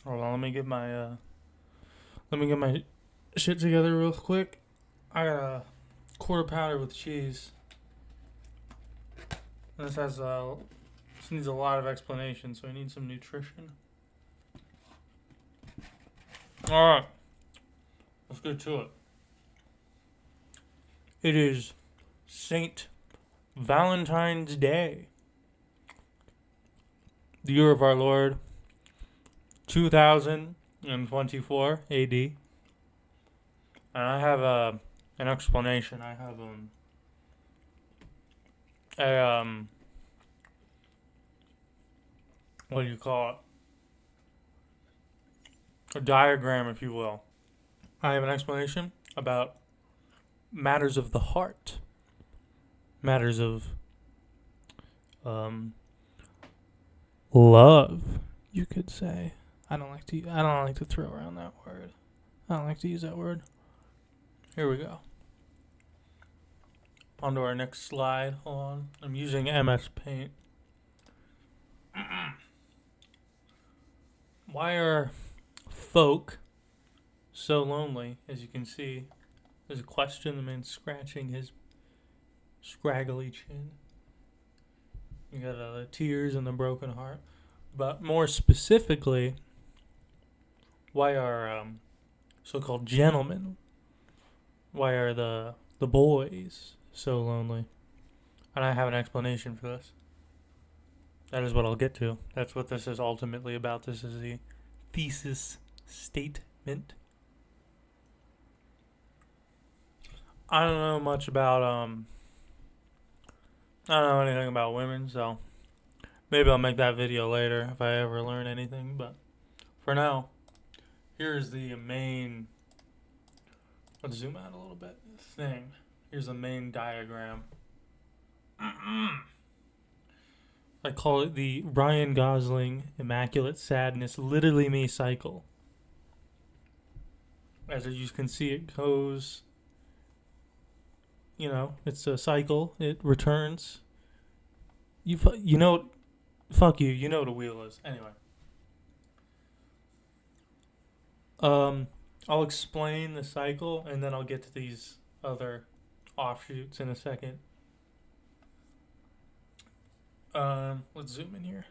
Hold on, let me get my shit together real quick. I got a quarter pounder with cheese. This needs a lot of explanation, so I need some nutrition. All right, let's get to it. It is Saint Valentine's Day, the year of our Lord, 2024 AD, and I have an explanation. I have a what do you call it? A diagram, if you will. I have an explanation about matters of the heart, matters of love, you could say. I don't like to throw around that word. I don't like to use that word. Here we go. On to our next slide. Hold on. I'm using MS Paint. Why are folk so lonely? As you can see, there's a question. The man scratching his scraggly chin. You got the tears and the broken heart. But more specifically, why are so-called gentlemen? Why are the boys so lonely? And I have an explanation for this. That is what I'll get to. That's what this is ultimately about. This is the thesis statement. I don't know much about I don't know anything about women, so maybe I'll make that video later if I ever learn anything. But for now, here's the main. Let's zoom out a little bit. Thing. Here's the main diagram. I call it the Ryan Gosling Immaculate Sadness Literally Me cycle. As you can see, it goes. It's a cycle. It returns. Fuck you. You know what a wheel is. Anyway. I'll explain the cycle and then I'll get to these other offshoots in a second. Let's zoom in here.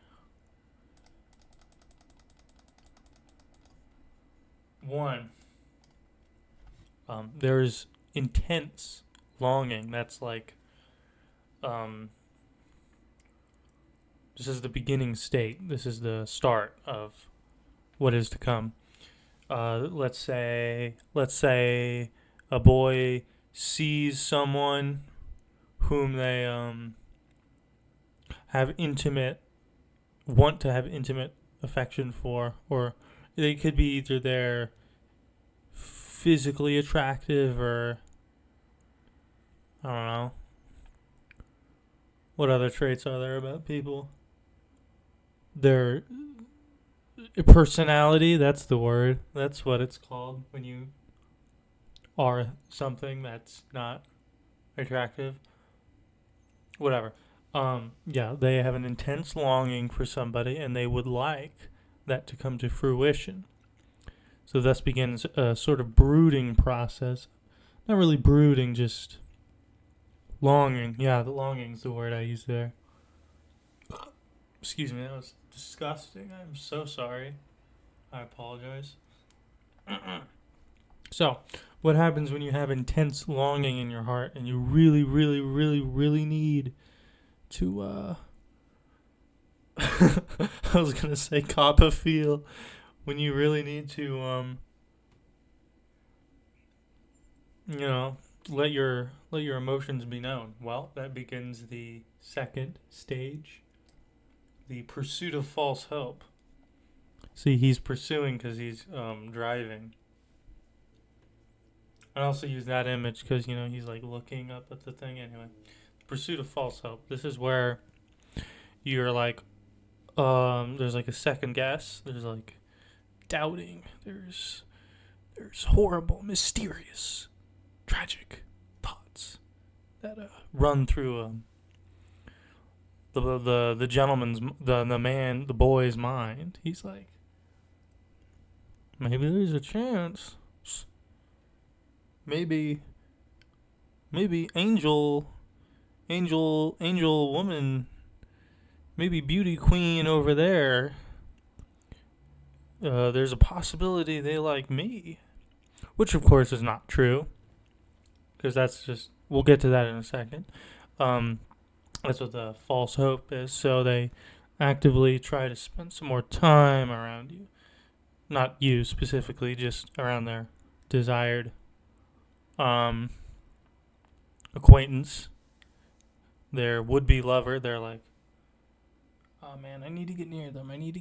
1. There's intense longing. That's like, this is the beginning state. This is the start of what is to come. Let's say a boy sees someone whom they want to have intimate affection for, or they could be either they're physically attractive or I don't know. What other traits are there about people? Their personality, that's the word. That's what it's called when you are something that's not attractive. Whatever. Yeah, they have an intense longing for somebody and they would like that to come to fruition. So thus begins a sort of brooding process. Not really brooding, just longing. Yeah, the longing's the word I use there. Excuse me, that was disgusting. I'm so sorry. I apologize. So, what happens when you have intense longing in your heart and you really, really, really, really need to, I was going to say cop a feel. When you really need to, let your emotions be known. Well, that begins the second stage. The pursuit of false hope. See, he's pursuing because he's driving. I also use that image because, he's like looking up at the thing. Anyway, pursuit of false hope. This is where you're like, there's like a second guess. There's like doubting. There's horrible, mysterious, tragic thoughts that run through the boy's mind. He's like, maybe there's a chance. Maybe angel woman, maybe beauty queen over there. There's a possibility they like me, which of course is not true, because that's just, we'll get to that in a second. That's what the false hope is. So they actively try to spend some more time around you, not you specifically, just around their desired acquaintance, their would-be lover. They're like, oh man, I need to get near them. I need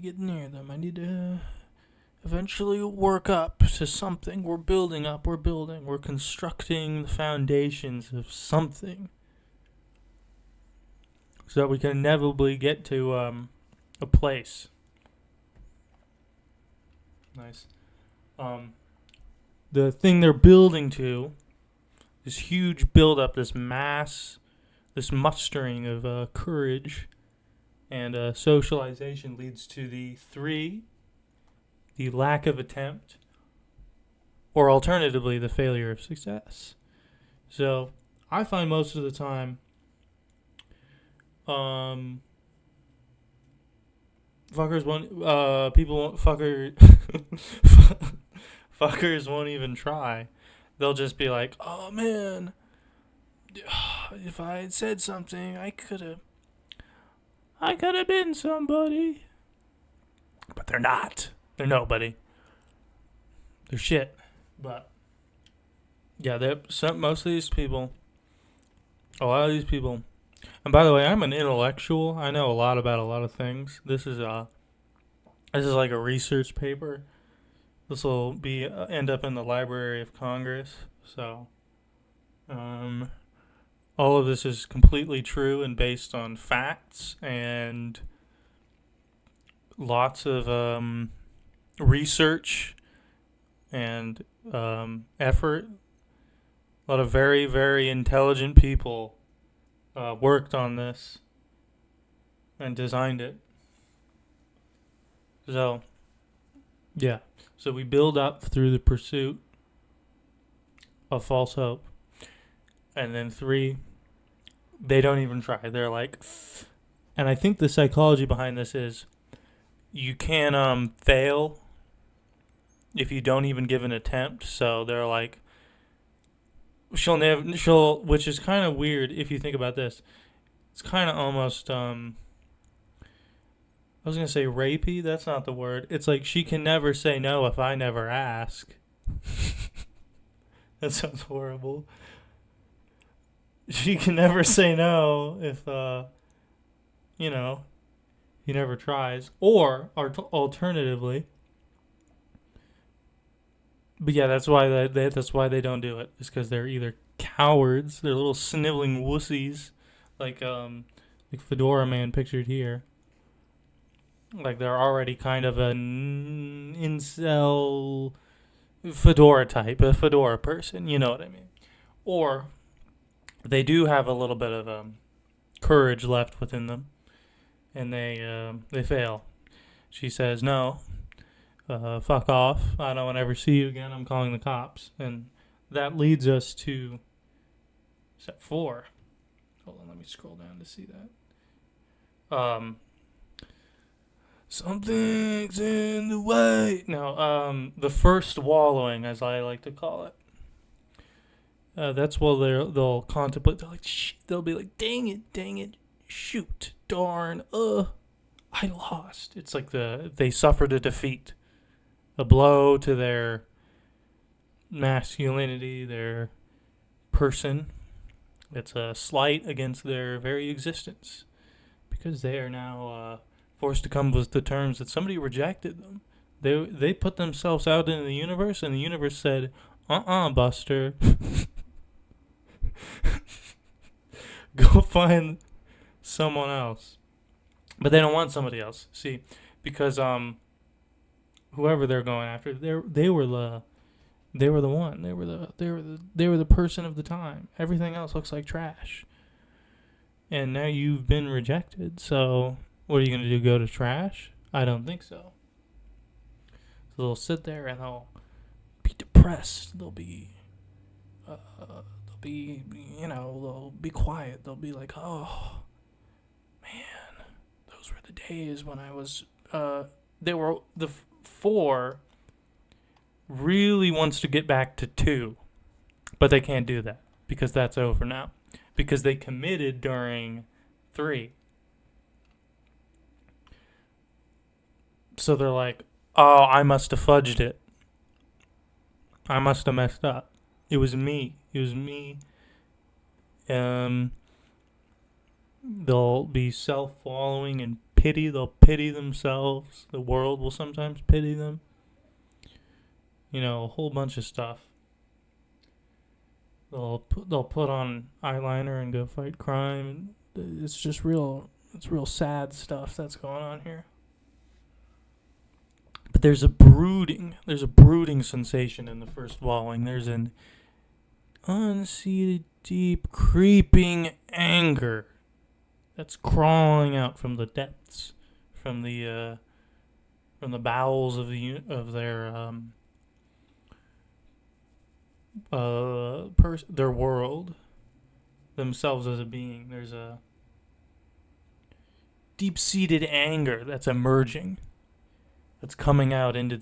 to eventually work up to something. We're building up. We're constructing the foundations of something so that we can inevitably get to a place. Nice. The thing they're building to, this huge build-up, this mustering of courage and socialization leads to the lack of attempt, or alternatively, the failure of success. So, I find most of the time, fuckers won't even try. They'll just be like, oh man, if I had said something, I could have been somebody. But they're not. They're nobody. They're shit. But yeah, most of these people, a lot of these people. And by the way, I'm an intellectual. I know a lot about a lot of things. This is like a research paper. This will be end up in the Library of Congress. So, all of this is completely true and based on facts and lots of research and effort. A lot of very, very intelligent people worked on this and designed it. So, yeah. So we build up through the pursuit of false hope. And then 3, they don't even try. They're like, and I think the psychology behind this is you can fail if you don't even give an attempt. So they're like, which is kind of weird if you think about this. It's kind of almost, I was going to say rapey. That's not the word. It's like she can never say no if I never ask. That sounds horrible. She can never say no if, he never tries. Or alternatively, but yeah, that's why they don't do it. It's because they're either cowards, they're little sniveling wussies, like Fedora Man pictured here. Like they're already kind of an incel Fedora type, a Fedora person, you know what I mean? Or they do have a little bit of courage left within them, and they fail. She says, no, fuck off, I don't want to ever see you again, I'm calling the cops. And that leads us to step 4. Hold on, let me scroll down to see that. Something's in the way. No, the first wallowing, as I like to call it. That's where they'll contemplate. They're like, they'll be like, dang it, shoot, darn, I lost. It's like they suffered a defeat, a blow to their masculinity, their person. It's a slight against their very existence, because they are now forced to come with the terms that somebody rejected them. They put themselves out into the universe, and the universe said, Buster. Go find someone else. But they don't want somebody else. See, because whoever they're going after, they were the one. They were the person of the time. Everything else looks like trash. And now you've been rejected, so what are you going to do, go to trash? I don't think so. So they'll sit there and they'll be depressed. They'll be quiet. They'll be like, oh, man, those were the days when I was, the 4 really wants to get back to 2, but they can't do that because that's over now. Because they committed during 3. So they're like, oh, I must have fudged it. I must have messed up. It was me. They'll be self-following and pity. They'll pity themselves. The world will sometimes pity them. A whole bunch of stuff. They'll put on eyeliner and go fight crime. It's just real. It's real sad stuff that's going on here. But there's a brooding sensation in the first walling. There's an unseated, deep, creeping anger that's crawling out from the depths, from the bowels of their world, themselves as a being. There's a deep-seated anger that's emerging, that's coming out into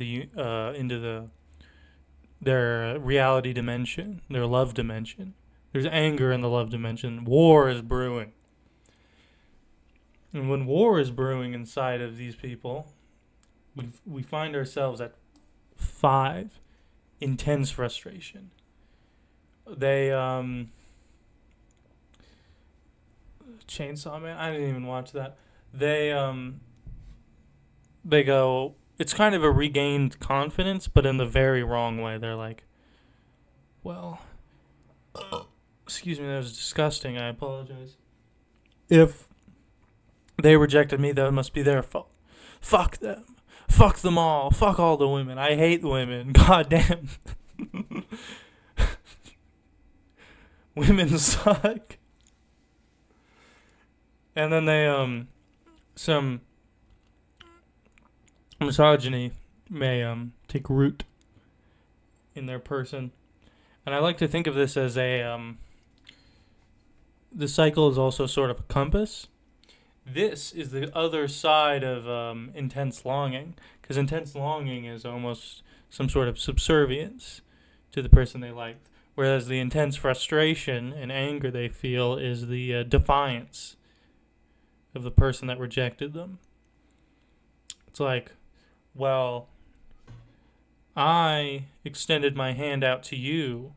their reality dimension, their love dimension. There's anger in the love dimension. War is brewing. And when war is brewing inside of these people, we find ourselves at 5, intense frustration. They Chainsaw Man, I didn't even watch that. They go, it's kind of a regained confidence, but in the very wrong way. They're like, well, excuse me, that was disgusting. I apologize. If they rejected me, that must be their fault. Fuck them. Fuck them all. Fuck all the women. I hate women. God damn. Women suck. And then they, some misogyny may take root in their person. And I like to think of this as the cycle is also sort of a compass. This is the other side of intense longing, because intense longing is almost some sort of subservience to the person they liked, whereas the intense frustration and anger they feel is the defiance of the person that rejected them. It's like, well, I extended my hand out to you,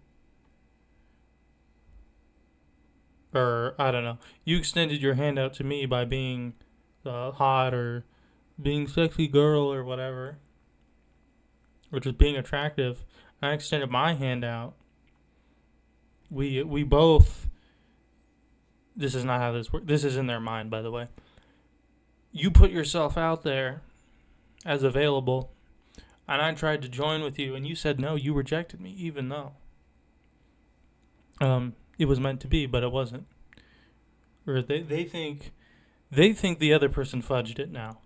or I don't know, you extended your hand out to me by being hot or being sexy girl or whatever, or just being attractive. I extended my hand out. We both, this is not how this works. This is in their mind, by the way. You put yourself out there as available, and I tried to join with you, and you said no. You rejected me, even though it was meant to be, but it wasn't. Or they think the other person fudged it now.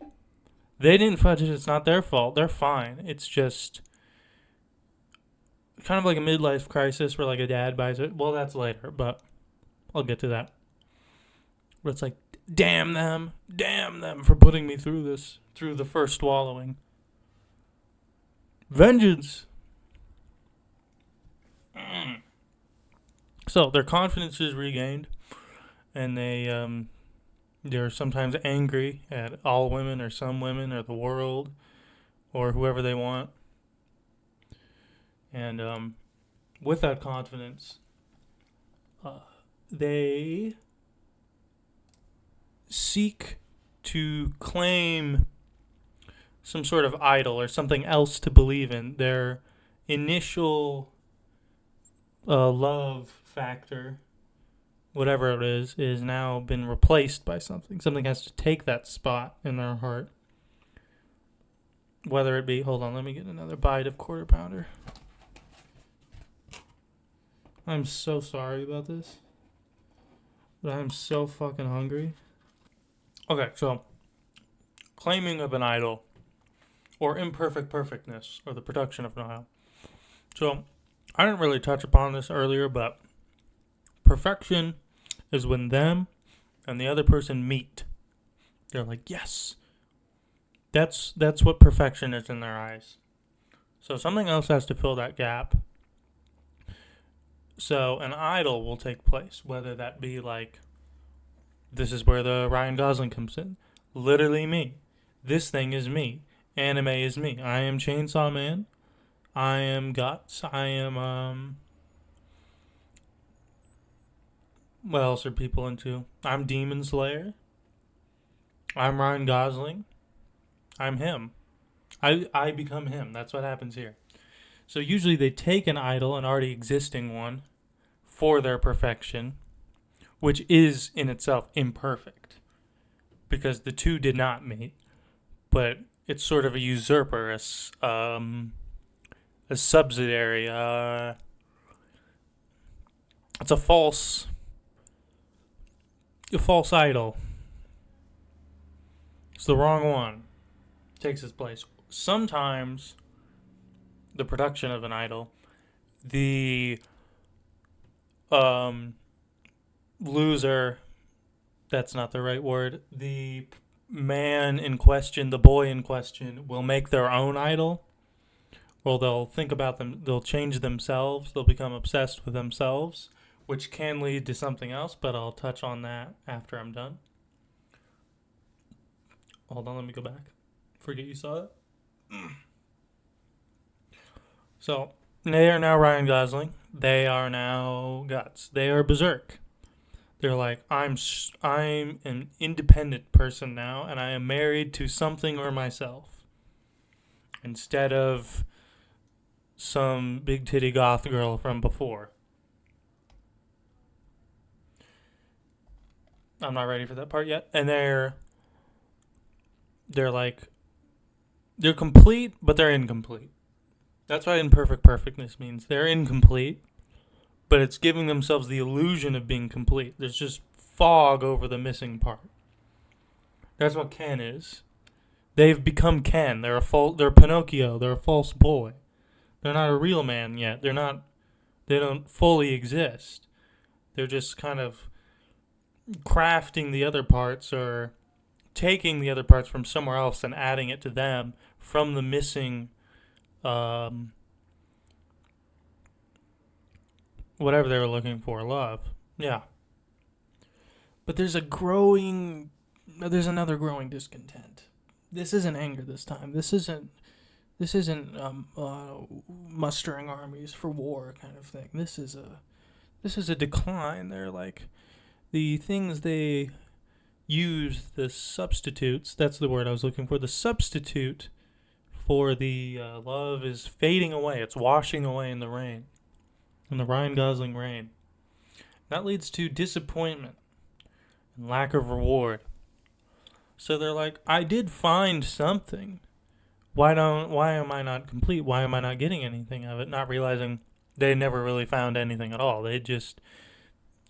They didn't fudge it. It's not their fault. They're fine. It's just kind of like a midlife crisis where like a dad buys it. Well, that's later, but I'll get to that. Where it's like, damn them for putting me through this, through the first swallowing. Vengeance. So their confidence is regained, and they're sometimes angry at all women or some women or the world or whoever they want. And with that confidence, they seek to claim some sort of idol or something else to believe in. Their initial love factor, whatever it is now been replaced by something. Something has to take that spot in their heart. Whether it be, hold on, let me get another bite of Quarter Pounder. I'm so sorry about this, but I'm so fucking hungry. Okay, so claiming of an idol or imperfect perfectness, or the production of denial. So, I didn't really touch upon this earlier, but perfection is when them and the other person meet. They're like, yes. That's what perfection is in their eyes. So something else has to fill that gap. So an idol will take place, whether that be like, this is where the Ryan Gosling comes in. Literally me. This thing is me. Anime is me. I am Chainsaw Man. I am Guts. I am, what else are people into? I'm Demon Slayer. I'm Ryan Gosling. I'm him. I become him. That's what happens here. So usually they take an idol, an already existing one, for their perfection, which is in itself imperfect because the two did not meet. But it's sort of a usurper, a subsidiary. It's a false idol. It's the wrong one. Takes its place. Sometimes the production of an idol, the loser, that's not the right word, the man in question, the boy in question, will make their own idol. Well, they'll think about them, they'll change themselves, they'll become obsessed with themselves, which can lead to something else, but I'll touch on that after I'm done. Hold on, let me go back. Forget you saw it. So, they are now Ryan Gosling. They are now Guts. They are Berserk. They're like, I'm an independent person now, and I am married to something or myself. Instead of some big titty goth girl from before. I'm not ready for that part yet. And they're like, they're complete, but they're incomplete. That's what imperfect perfectness means. They're incomplete, but it's giving themselves the illusion of being complete. There's just fog over the missing part. That's what Ken is. They've become Ken. They're Pinocchio. They're a false boy. They're not a real man yet. They don't fully exist. They're just kind of crafting the other parts or taking the other parts from somewhere else and adding it to them from the missing whatever they were looking for, love. Yeah. But there's another growing discontent. This isn't anger this time. This isn't mustering armies for war kind of thing. This is a decline. They're like the things they use, the substitutes. That's the word I was looking for. The substitute for the love is fading away. It's washing away in the rain, in the Ryan Gosling rain. That leads to disappointment and lack of reward. So they're like, I did find something. Why am I not complete? Why am I not getting anything of it? Not realizing they never really found anything at all. They just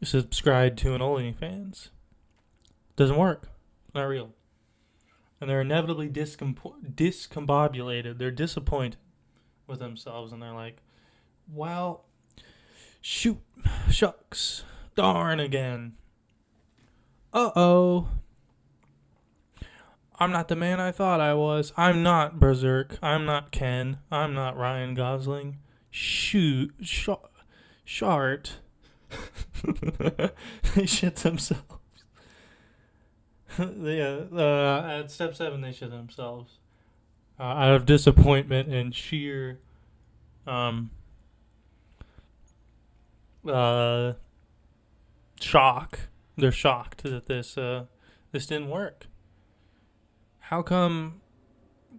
subscribed to an OnlyFans. Doesn't work. Not real. And they're inevitably discombobulated. They're disappointed with themselves, and they're like, well, shoot, shucks, darn again. Uh-oh. I'm not the man I thought I was. I'm not Berserk. I'm not Ken. I'm not Ryan Gosling. Shart. They shit themselves. At step 7, they shit themselves. Out of disappointment and sheer shock. They're shocked that this didn't work. How come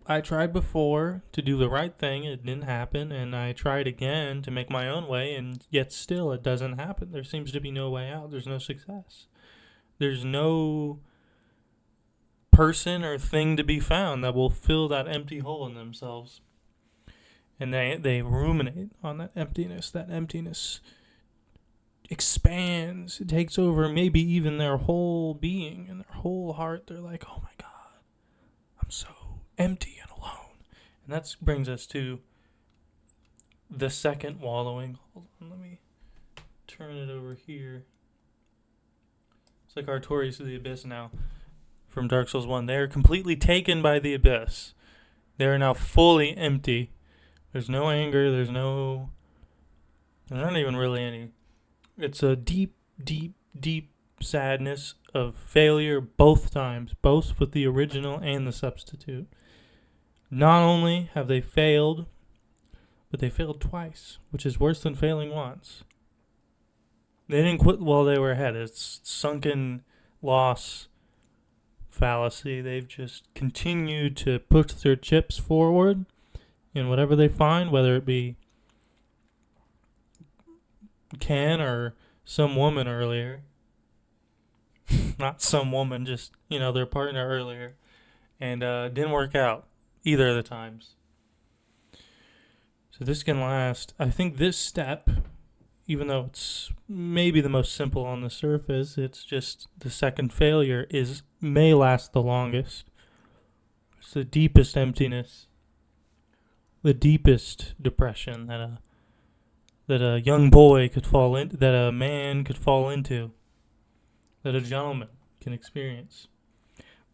I tried before to do the right thing, it didn't happen, and I tried again to make my own way, and yet still it doesn't happen? There seems to be no way out. There's no success. There's no person or thing to be found that will fill that empty hole in themselves. And they ruminate on that emptiness. That emptiness expands. It takes over maybe even their whole being and their whole heart. They're like, oh my God, I'm so empty and alone. And that brings us to the second wallowing. Hold on, let me turn it over here. It's like Artorias of the Abyss now from Dark Souls 1. They are completely taken by the Abyss. They are now fully empty. There's no anger. There's not even really any. It's a deep, deep, deep sadness of failure both times, both with the original and the substitute. Not only have they failed, but they failed twice, which is worse than failing once. They didn't quit while they were ahead. It's sunken loss fallacy. They've just continued to push their chips forward in whatever they find, whether it be Ken or some woman earlier. Not some woman, just, their partner earlier. And didn't work out either of the times. So this can last. I think this step, even though it's maybe the most simple on the surface, it's just the second failure may last the longest. It's the deepest emptiness, the deepest depression that a young boy could fall into, that a man could fall into, that a gentleman can experience.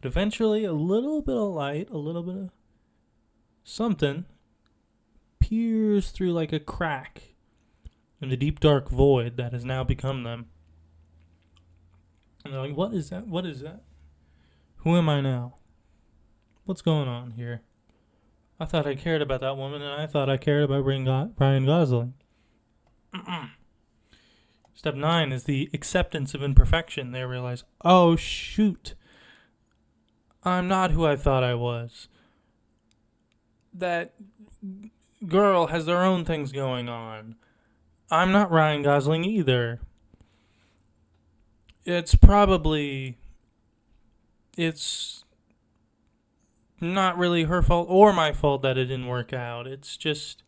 But eventually, a little bit of light, a little bit of something peers through like a crack in the deep dark void that has now become them. And they're like, what is that? What is that? Who am I now? What's going on here? I thought I cared about that woman, and I thought I cared about Ryan Gosling. Step 9 is the acceptance of imperfection. They realize, oh shoot, I'm not who I thought I was. That girl has their own things going on. I'm not Ryan Gosling either. It's not really her fault or my fault that it didn't work out. It's just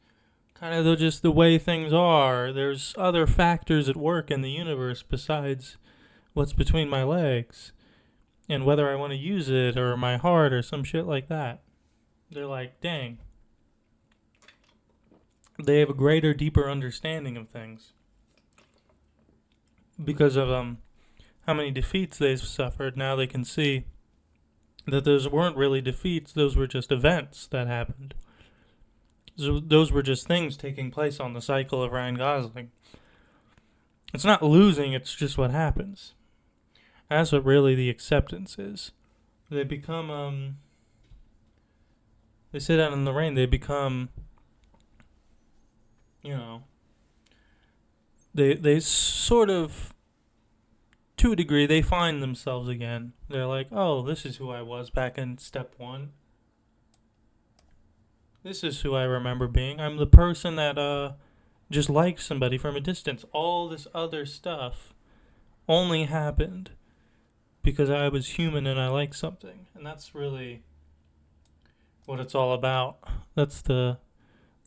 kind of just the way things are. There's other factors at work in the universe besides what's between my legs and whether I want to use it or my heart or some shit like that. They're like, dang. They have a greater, deeper understanding of things because of how many defeats they've suffered. Now they can see that those weren't really defeats. Those were just events that happened. So those were just things taking place on the cycle of Ryan Gosling. It's not losing, it's just what happens. That's what really the acceptance is. They become, they sit out in the rain, they become, they sort of, to a degree, they find themselves again. They're like, oh, this is who I was back in step 1. This is who I remember being. I'm the person that just liked somebody from a distance. All this other stuff only happened because I was human and I liked something. And that's really what it's all about. That's the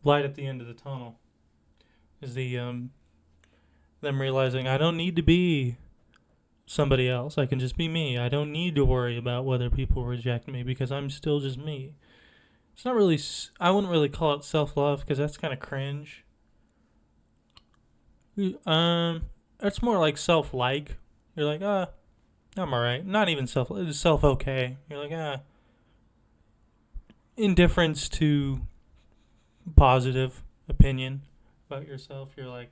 light at the end of the tunnel. Is the them realizing I don't need to be somebody else. I can just be me. I don't need to worry about whether people reject me because I'm still just me. It's not really, I wouldn't really call it self-love because that's kind of cringe. It's more like self-like. You're like, I'm alright. Not even self-okay. You're like, indifference to positive opinion about yourself. You're like,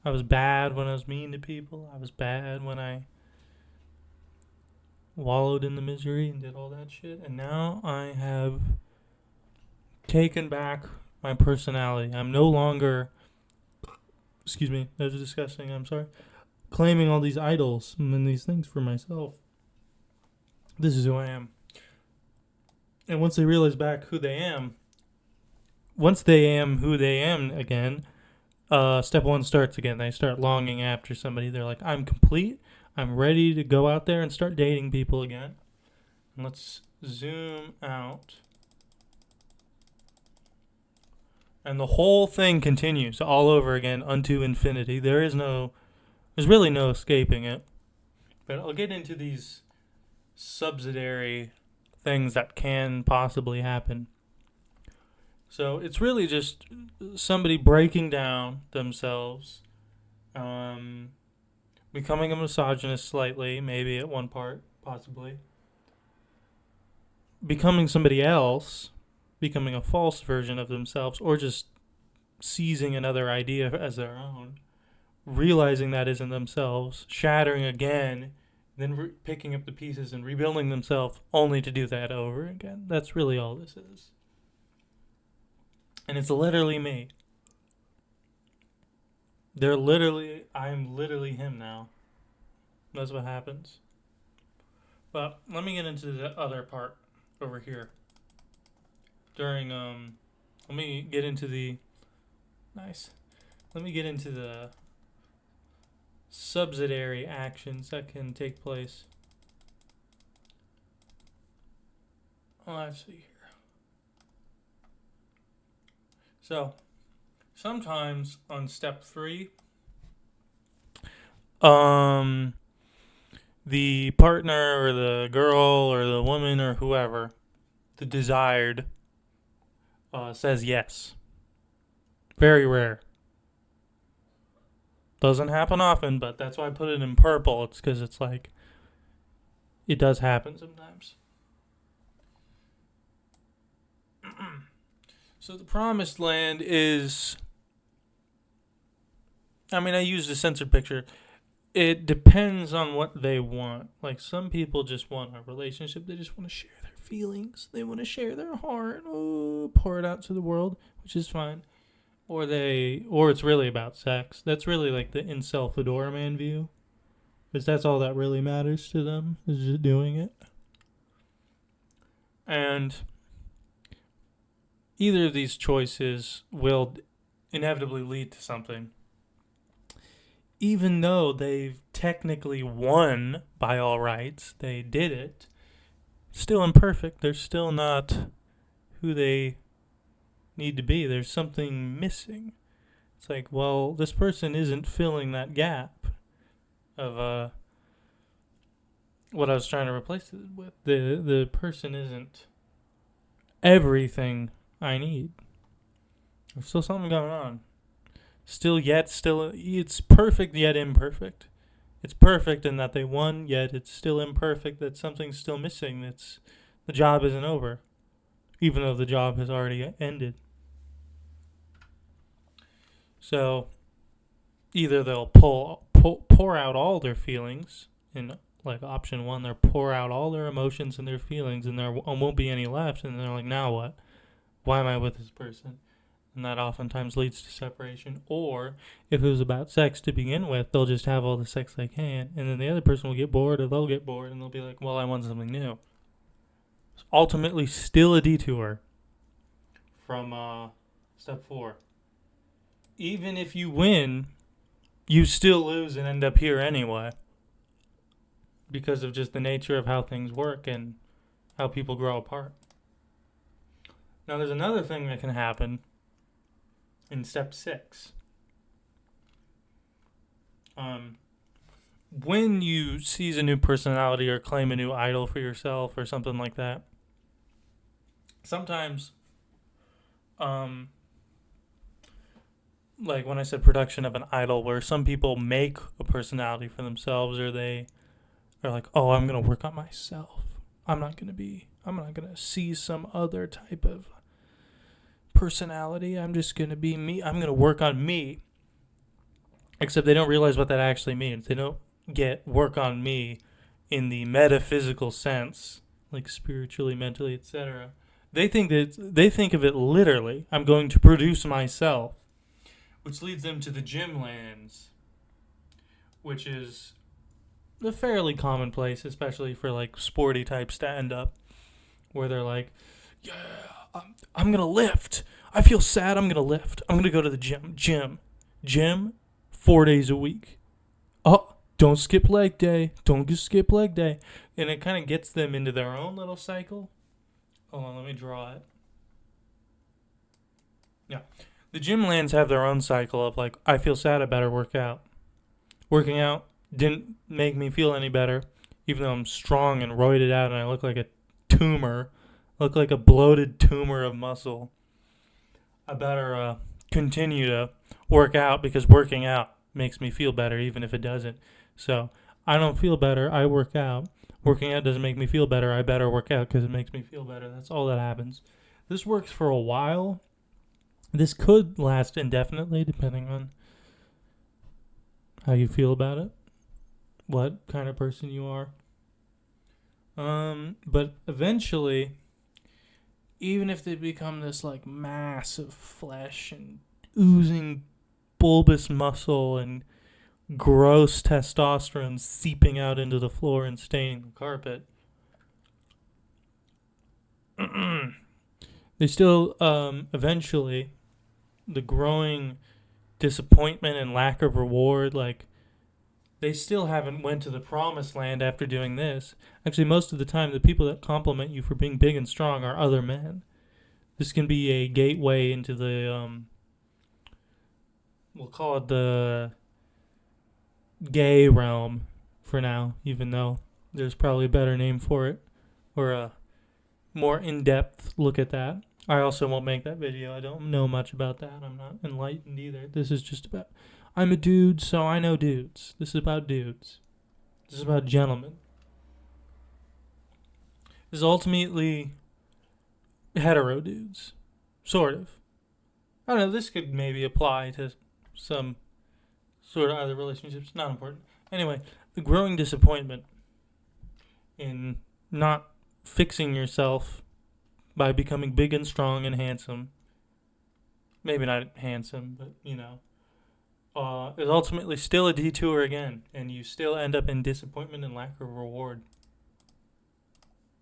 I was bad when I was mean to people. I was bad when I wallowed in the misery and did all that shit. And now I have taken back my personality. I'm no longer, that was disgusting, I'm sorry, claiming all these idols and these things for myself. This is who I am. And once they realize back who they am, once they am who they am again, step 1 starts again. They start longing after somebody. They're like, I'm complete. I'm ready to go out there and start dating people again. And let's zoom out. And the whole thing continues all over again unto infinity. There's really no escaping it. But I'll get into these subsidiary things that can possibly happen So it's really just somebody breaking down themselves, um, becoming a misogynist slightly, maybe at one part, possibly, becoming somebody else, becoming a false version of themselves, or just seizing another idea as their own, realizing that isn't themselves, shattering again, then picking up the pieces and rebuilding themselves, only to do that over again. That's really all this is. And it's literally me. I'm literally him now. That's what happens. But let me get into the other part over here. Let me get into the, nice. Let me get into the subsidiary actions that can take place. Oh, let's see here. So, sometimes on step 3, the partner or the girl or the woman or whoever, the desired, says yes. Very rare. Doesn't happen often, but that's why I put it in purple. It's because it's like, it does happen sometimes. So the promised land is, I mean, I used a censored picture. It depends on what they want. Like, some people just want a relationship. They just want to share their feelings. They want to share their heart. Oh, pour it out to the world, which is fine. Or it's really about sex. That's really like the incel fedora man view. Because that's all that really matters to them, is just doing it. And either of these choices will inevitably lead to something. Even though they've technically won by all rights, they did it, still imperfect. They're still not who they need to be. There's something missing. It's like, well, this person isn't filling that gap of what I was trying to replace it with. The person isn't everything I need. There's still something going on. It's perfect yet imperfect. It's perfect in that they won, yet it's still imperfect that something's still missing. The job isn't over, even though the job has already ended. So either they'll pour out all their feelings in, like, option 1, they'll pour out all their emotions and their feelings, and there won't be any left, and they're like, now what? Why am I with this person? And that oftentimes leads to separation. Or if it was about sex to begin with, they'll just have all the sex they can, and then the other person will get bored, or they'll get bored, and they'll be like, well, I want something new. It's ultimately still a detour from step 4. Even if you win, you still lose and end up here anyway, because of just the nature of how things work and how people grow apart. Now, there's another thing that can happen in step 6. When you seize a new personality or claim a new idol for yourself or something like that, sometimes, like when I said production of an idol, where some people make a personality for themselves, or they are like, oh, I'm going to work on myself. I'm not going to seize some other type of personality. I'm just going to be me. I'm going to work on me. Except they don't realize what that actually means. They don't get work on me in the metaphysical sense, like spiritually, mentally, etc. They think of it literally. I'm going to produce myself, which leads them to the gym lands, which is a fairly commonplace, especially for like sporty type stand-up, where they're like, yeah, I'm going to lift. I feel sad, I'm going to lift. I'm going to go to the gym 4 days a week. Oh, don't skip leg day. Don't just skip leg day. And it kind of gets them into their own little cycle. Hold on, let me draw it. Yeah. The gym lands have their own cycle of like, I feel sad, I better work out. Working out didn't make me feel any better, even though I'm strong and roided out and I look like a tumor. Look like a bloated tumor of muscle. I better continue to work out because working out makes me feel better even if it doesn't. So I don't feel better. I work out. Working out doesn't make me feel better. I better work out because it makes me feel better. That's all that happens. This works for a while. This could last indefinitely depending on how you feel about it, what kind of person you are. But eventually, even if they become this like mass of flesh and oozing bulbous muscle and gross testosterone seeping out into the floor and staining the carpet, they still eventually the growing disappointment and lack of reward, like they still haven't went to the promised land after doing this. Actually, most of the time, the people that compliment you for being big and strong are other men. This can be a gateway into the, we'll call it the gay realm for now, even though there's probably a better name for it or a more in-depth look at that. I also won't make that video. I don't know much about that. I'm not enlightened either. This is just about... I'm a dude, so I know dudes. This is about dudes. This is about gentlemen. This is ultimately hetero dudes. Sort of. I don't know, this could maybe apply to some sort of other relationships. Not important. Anyway, the growing disappointment in not fixing yourself by becoming big and strong and handsome. Maybe not handsome, but you know. Is ultimately still a detour again, and you still end up in disappointment and lack of reward.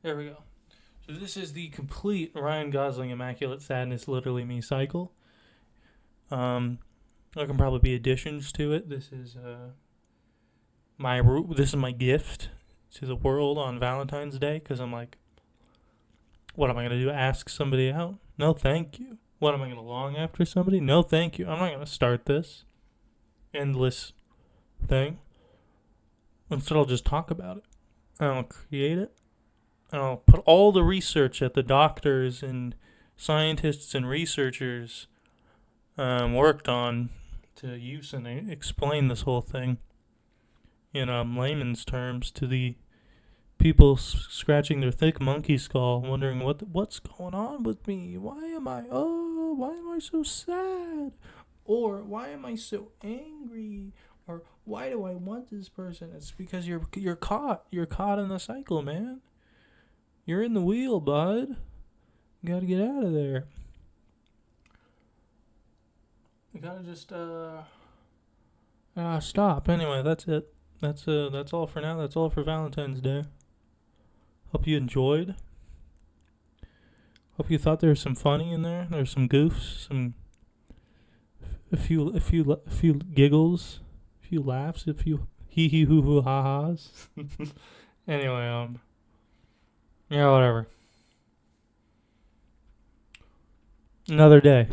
There we go. So this is the complete Ryan Gosling Immaculate Sadness Literally Me cycle. There can probably be additions to it. This is my gift to the world on Valentine's Day, because I'm like, what am I going to do? Ask somebody out? No, thank you. What, am I going to long after somebody? No, thank you. I'm not going to start this endless thing. Instead, I'll just talk about it. I'll create it. I'll put all the research that the doctors and scientists and researchers worked on to use and explain this whole thing in layman's terms to the people scratching their thick monkey skull, wondering what's going on with me. Why am I so sad? Or why am I so angry? Or why do I want this person? It's because you're caught. You're caught in the cycle, man. You're in the wheel, bud. You gotta get out of there. You gotta just stop. Anyway, that's it. That's all for now. That's all for Valentine's Day. Hope you enjoyed. Hope you thought there was some funny in there. There's some goofs, a few giggles, a few laughs, a few hee hee hoo hoo ha ha's. Anyway, yeah, whatever. Another day.